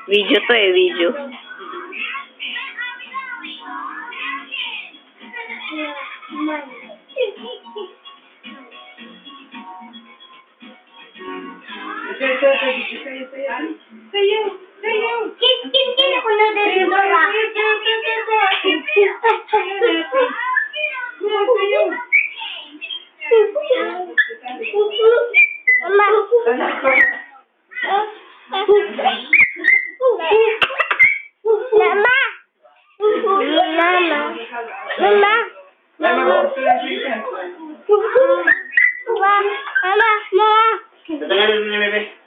Video to eh, video. Sayo. Kin ako na din ba? Mama. Mama. Tatangalan mo na, bebe.